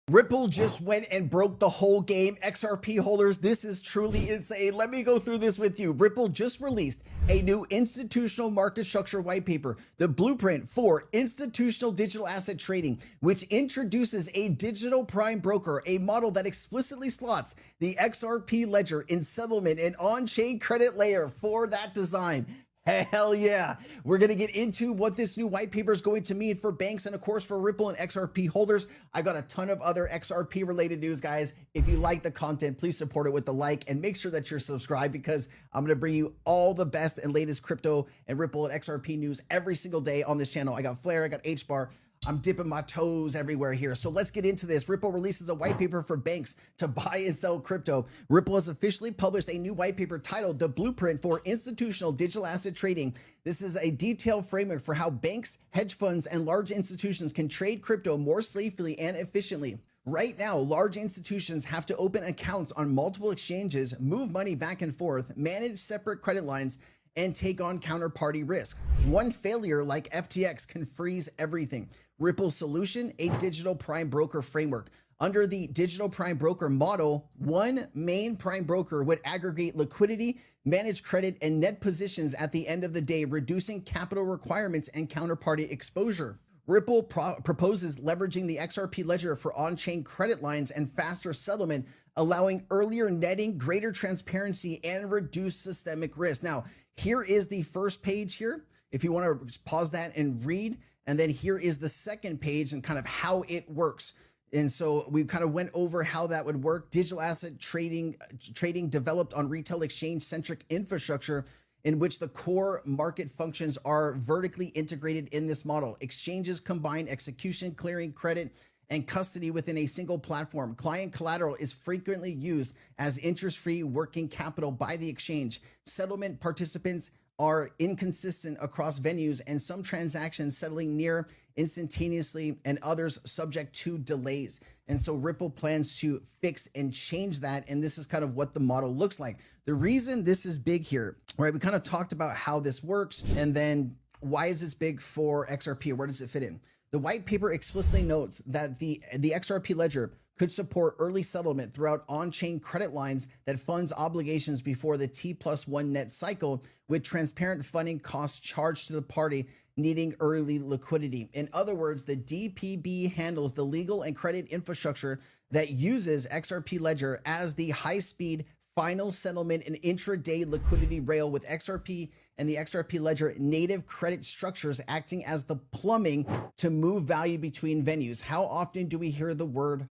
Ripple just went and broke the whole game. XRP holders, this is truly insane. Let me go through this with you. Ripple just released a new institutional market structure white paper, the blueprint for institutional digital asset trading, which introduces a digital prime broker, a model that explicitly slots the XRP ledger in settlement and on-chain credit layer for that design. Hell yeah. We're going to get into what this new white paper is going to mean for banks and of course for Ripple and XRP holders. I got a ton of other XRP related news, guys. If you like the content, please support it with the like and make sure that you're subscribed because I'm going to bring you all the best and latest crypto and Ripple and XRP news every single day on this channel. I got Flare, I got HBAR. I'm dipping my toes everywhere here. So let's get into this. Ripple releases a white paper for banks to buy and sell crypto. Ripple has officially published a new white paper titled The Blueprint for Institutional Digital Asset Trading. This is a detailed framework for how banks, hedge funds, and large institutions can trade crypto more safely and efficiently. Right now, large institutions have to open accounts on multiple exchanges, move money back and forth, manage separate credit lines, and take on counterparty risk. One failure like FTX can freeze everything. Ripple's solution, a digital prime broker framework. Under the digital prime broker model, one main prime broker would aggregate liquidity, manage credit, and net positions at the end of the day, reducing capital requirements and counterparty exposure. Ripple proposes leveraging the XRP ledger for on-chain credit lines and faster settlement, allowing earlier netting, greater transparency, and reduced systemic risk. Now, here is the first page here. If you want to pause that and read, and then here is the second page and kind of how it works. And so we kind of went over how that would work. Digital asset trading developed on retail exchange-centric infrastructure in which the core market functions are vertically integrated in this model. Exchanges combine execution, clearing, credit, and custody within a single platform. Client collateral is frequently used as interest-free working capital by the exchange. Settlement participants are inconsistent across venues, and some transactions settling near instantaneously and others subject to delays. And so Ripple plans to fix and change that. And this is kind of what the model looks like. The reason this is big here, right? We kind of talked about how this works and then why is this big for XRP? Where does it fit in? The white paper explicitly notes that the XRP ledger could support early settlement throughout on-chain credit lines that funds obligations before the T+1 net cycle with transparent funding costs charged to the party needing early liquidity. In other words, the DPB handles the legal and credit infrastructure that uses XRP ledger as the high-speed final settlement and intraday liquidity rail, with XRP and the XRP ledger native credit structures acting as the plumbing to move value between venues. How often do we hear the word